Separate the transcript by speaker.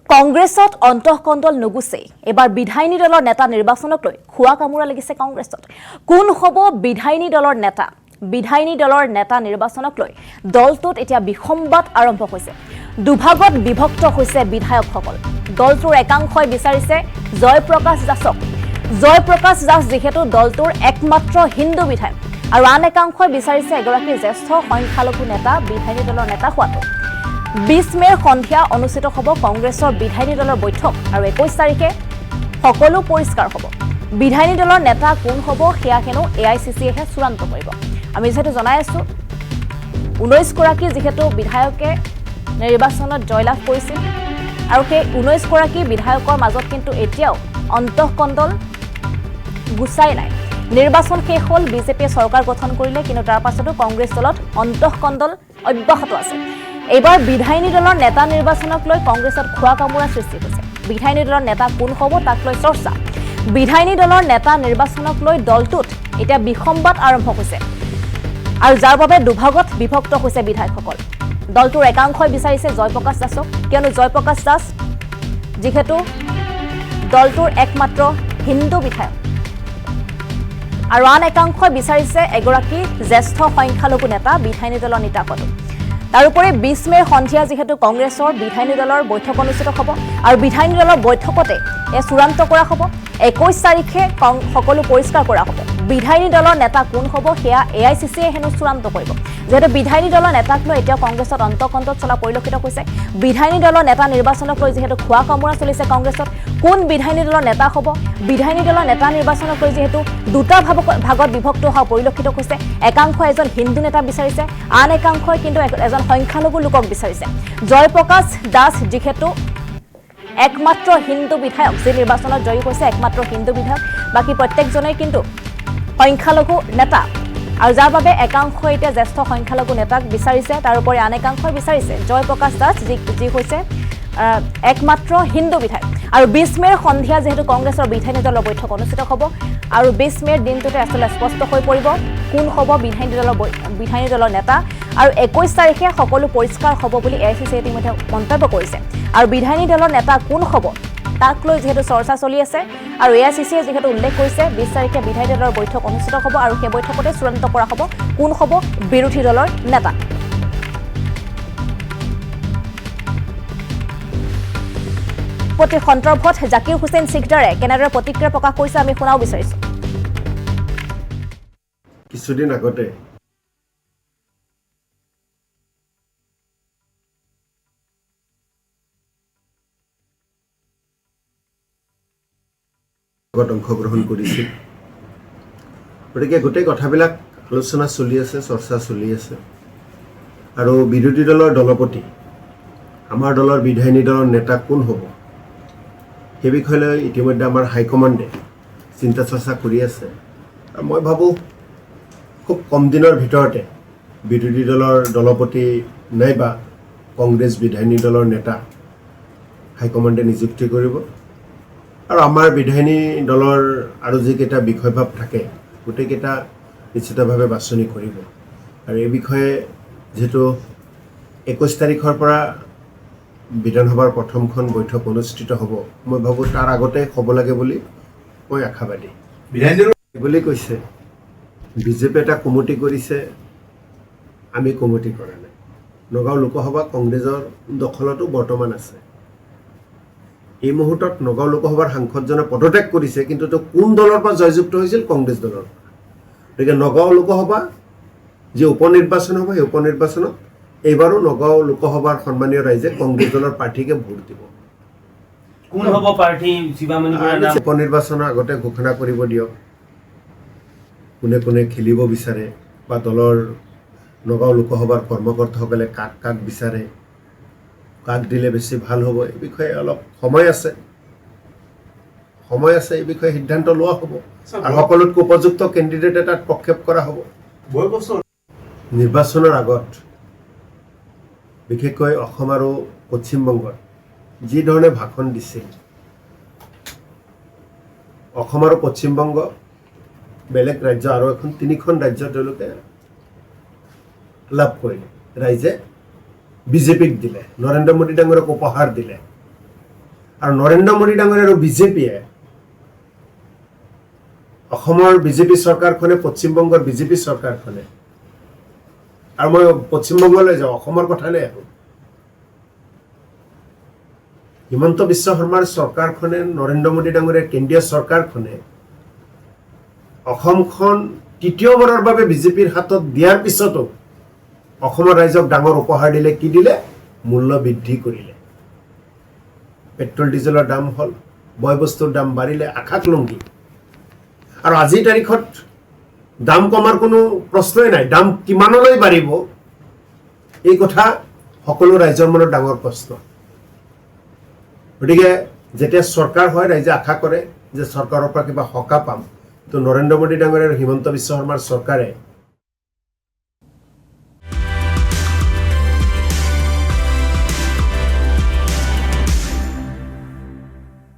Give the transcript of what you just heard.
Speaker 1: কংগ্ৰেছত অন্তঃকণ্ডল নুগুছে এবাৰ বিধায়িনী দলৰ নেতা নিৰ্বাচনক লৈ খোৱা কামোৰা লাগিছে কংগ্ৰেছত কোন হ'ব বিধায়িনী দলৰ নেতা বিধায়িনী দলৰ নেতা নিৰ্বাচনক লৈ দলটোত এতিয়া বিসম্বাদ আৰম্ভ হৈছে দুভাগত বিভক্ত হৈছে বিধায়কসকল দলটোৰ একাংশই বিচাৰিছে জয়প্ৰকাশ দাস যিহেতু দলটোৰ একমাত্ৰ হিন্দু বিধায়ক আৰু আন একাংশই বিচাৰিছে এগৰাকী জ্যেষ্ঠ সংখ্যালঘু নেতা বিধায়িনী দলৰ নেতা হোৱাটো 20 মেৰ সন্ধিয়া অনুষ্ঠিত হ'ব কংগ্ৰেছৰ বিধায়িনী দলৰ বৈঠক আৰু 21 তাৰিখে সকলো পৰিষ্কাৰ হ'ব বিধায়িনী দলৰ নেতা কোন হ'ব সেয়া হেনো এআইচিচিয়েহে চূড়ান্ত কৰিব আমি যেহেতু জনাই আছো 19 গৰাকী যেহেতু বিধায়কে নিৰ্বাচনত জয়লাভ কৰিছিল আৰু সেই 19 গৰাকী বিধায়কৰ মাজত কিন্তু এতিয়াও অন্তঃকণ্ডল গুচাই নাই নিৰ্বাচন শেষ হ'ল বিজেপিয়ে চৰকাৰ গঠন কৰিলে কিন্তু তাৰ পাছতো কংগ্ৰেছ দলত অন্তঃকণ্ডল অব্যাহত আছে এবাৰ বিধায়িনী দলৰ নেতা নিৰ্বাচনক লৈ কংগ্ৰেছত খোৱা কামোৰা সৃষ্টি হৈছে বিধায়িনী দলৰ নেতা কোন হ'ব তাক লৈ চৰ্চা বিধায়িনী দলৰ নেতা নিৰ্বাচনক লৈ দলটোত এতিয়া বিসম্বাদ আৰম্ভ হৈছে আৰু যাৰ বাবে দুভাগত বিভক্ত হৈছে বিধায়কসকল দলটোৰ একাংশই বিচাৰিছে জয়প্ৰকাশ দাসক কিয়নো জয়প্ৰকাশ দাস যিহেতু দলটোৰ একমাত্ৰ হিন্দু বিধায়ক আৰু আন একাংশই বিচাৰিছে এগৰাকী জ্যেষ্ঠ সংখ্যালঘু নেতা বিধায়িনী দলৰ নেতা পদত তাৰোপৰি 20 মেৰ সন্ধিয়া যেহেতু কংগ্ৰেছৰ বিধায়িনী দলৰ বৈঠক অনুষ্ঠিত হ'ব আৰু বিধায়িনী দলৰ বৈঠকতে চূড়ান্ত কৰা হ'ব 21 তাৰিখে সকলো পৰিষ্কাৰ কৰা হ'ব বিধায়িনী দলৰ নেতা কোন হ'ব সেয়া এআইচিচিয়ে হেনো চূড়ান্ত কৰিব যেহেতু বিধায়িনী দলৰ নেতাক লৈ এতিয়া কংগ্ৰেছত অন্তঃকণ্ডল চলা পৰিলক্ষিত হৈছে বিধায়িনী দলৰ নেতা নিৰ্বাচনক লৈ যেহেতু খোৱা কামোৰা চলিছে কংগ্ৰেছত কোন বিধায়িনী দলৰ নেতা হ'ব বিধায়িনী দলৰ নেতা নিৰ্বাচনক লৈ যেহেতু দুটা ভাগত বিভক্ত হোৱা পৰিলক্ষিত হৈছে একাংশ এজন হিন্দু নেতা বিচাৰিছে আন একাংশই কিন্তু এজন সংখ্যালঘু লোকক বিচাৰিছে জয়প্ৰকাশ দাস যিহেতু একমাত্ৰ হিন্দু বিধায়ক যে নিৰ্বাচনত জয়ী হৈছে একমাত্ৰ হিন্দু বিধায়ক বাকি প্ৰত্যেকজনেই কিন্তু সংখ্যালঘু নেতা আৰু যাৰ বাবে একাংশই এতিয়া জ্যেষ্ঠ সংখ্যালঘু নেতাক বিচাৰিছে তাৰোপৰি আন একাংশই বিচাৰিছে জয়প্ৰকাশ দাস যি হৈছে একমাত্ৰ হিন্দু বিধায়ক আৰু 20 মেৰ সন্ধিয়া যেহেতু কংগ্ৰেছৰ বিধায়িনী দলৰ বৈঠক অনুষ্ঠিত হ'ব আৰু 20 মেৰ দিনটোতে আসলে স্পষ্ট হৈ পৰিব কোন হ'ব বিধায়িনী দলৰ নেতা আৰু 21 তাৰিখে সকলো পৰিষ্কাৰ হ'ব বুলি এআইচিচিয়ে ইতিমধ্যে মন্তব্য কৰিছে আৰু বিধায়িনী দলৰ নেতা কোন হ'ব তাক লৈ যেহেতু চৰ্চা চলি আছে আৰু এআইচিচিয়ে যেহেতু উল্লেখ কৰিছে 20 তাৰিখে বিধায়িনী দলৰ বৈঠক অনুষ্ঠিত হ'ব আৰু সেই বৈঠকতে চূড়ান্ত কৰা হ'ব কোন হ'ব বিৰোধী দলৰ নেতা প্ৰতি সন্দৰ্ভত জাকিৰ হুছেইন সিকদাৰে কেনেদৰে প্ৰতিক্ৰিয়া প্ৰকাশ কৰিছে আমি শুনাও বিচাৰিছো
Speaker 2: কিছুদিন আগতে অংশগ্ৰহণ কৰিছিল গতিকে গোটেই কথাবিলাক আলোচনা চলি আছে চৰ্চা চলি আছে আৰু বিৰোধী দলৰ দলপতি আমাৰ দলৰ বিধায়িনী দলৰ নেতা কোন হ'ব সেই বিষয়লৈ ইতিমধ্যে আমাৰ হাইকমাণ্ডে চিন্তা চৰ্চা কৰি আছে আৰু মই ভাবোঁ খুব কম দিনৰ ভিতৰতে বিৰোধী দলৰ দলপতি নাইবা কংগ্ৰেছ বিধায়িনী দলৰ নেতা হাইকমাণ্ডে নিযুক্তি কৰিব আৰু আমাৰ বিধায়িনী দলৰ আৰু যিকেইটা বিষয়ভাৱ থাকে গোটেইকেইটা নিশ্চিতভাৱে বাছনি কৰিব আৰু এই বিষয়ে যিহেতু 21 তাৰিখৰ পৰা বিধানসভাৰ প্ৰথমখন বৈঠক অনুষ্ঠিত হ'ব মই ভাবোঁ তাৰ আগতে হ'ব লাগে বুলি মই আশাবাদী বুলি কৈছে বিজেপি এটা কমিটি কৰিছে আমি কমিটি কৰা নাই নগাঁও লোকসভা কংগ্ৰেছৰ দখলতো বৰ্তমান আছে এই মুহূৰ্তত নগাঁও লোকসভাৰ সাংসদজনে পদত্যাগ কৰিছে কিন্তু তো কোন দলৰ পৰা জয়যুক্ত হৈছিল কংগ্ৰেছ দলৰ গতিকে নগাঁও লোকসভা যে উপনিৰ্বাচন হ'ব সেই উপনিৰ্বাচনত এইবাৰো নগাঁও লোকসভাৰ সন্মানীয় ৰাইজে কংগ্ৰেছ দলৰ প্ৰাৰ্থীকে ভোট দিব
Speaker 3: কোন হ'ব প্ৰাৰ্থী শিৱামণি বৰাৰ নাম
Speaker 2: উপনিৰ্বাচনৰ আগতে ঘোষণা কৰিব দিয়ক কোনে কোনে খেলিব বিচাৰে বা দলৰ নগাঁও লোকসভাৰ কৰ্মকৰ্তাসকলে কাক বিচাৰে কাক দিলে বেছি ভাল হ'ব এই বিষয়ে অলপ সময় আছে এই বিষয়ে সিদ্ধান্ত লোৱা হ'ব আৰু সকলোতকৈ উপযুক্ত কেণ্ডিডেট এটাত প্ৰক্ষেপ কৰা হ'ব নিৰ্বাচনৰ আগত বিশেষকৈ অসম আৰু পশ্চিমবংগত যি ধৰণে ভাষণ দিছিল অসম আৰু পশ্চিমবংগ বেলেগ ৰাজ্য আৰু এখন 3খন ৰাজ্য তেওঁলোকে লাভ কৰিলে ৰাইজে বিজেপিক দিলে নৰেন্দ্ৰ মোদী ডাঙৰক উপহাৰ দিলে আৰু নৰেন্দ্ৰ মোদী ডাঙৰীয়া আৰু বিজেপিয়ে অসমৰ বিজেপি চৰকাৰখনে পশ্চিমবংগৰ বিজেপি চৰকাৰখনে আৰু মই পশ্চিমবংগলৈ যাওঁ অসমৰ কথালৈ আহোঁ হিমন্ত বিশ্ব শৰ্মাৰ চৰকাৰখনে নৰেন্দ্ৰ মোদী ডাঙৰীয়াৰ কেন্দ্ৰীয় চৰকাৰখনে অসমখন তৃতীয়বাৰৰ বাবে বিজেপিৰ হাতত দিয়াৰ পিছতো অসমৰ ৰাইজক ডাঙৰ উপহাৰ দিলে কি দিলে মূল্য বৃদ্ধি কৰিলে পেট্ৰল ডিজেলৰ দাম হ'ল বয় বস্তুৰ দাম বাঢ়িলে আকাশলংঘী আৰু আজিৰ তাৰিখত দাম কমাৰ কোনো প্ৰশ্নই নাই দাম কিমানলৈ বাঢ়িব এই কথা সকলো ৰাইজৰ মনত ডাঙৰ প্ৰশ্ন গতিকে যেতিয়া চৰকাৰ হয় ৰাইজে আশা কৰে যে চৰকাৰৰ পৰা কিবা সকাহ পাম তো নৰেন্দ্ৰ মোদী ডাঙৰীয়া আৰু হিমন্ত বিশ্ব শৰ্মাৰ চৰকাৰে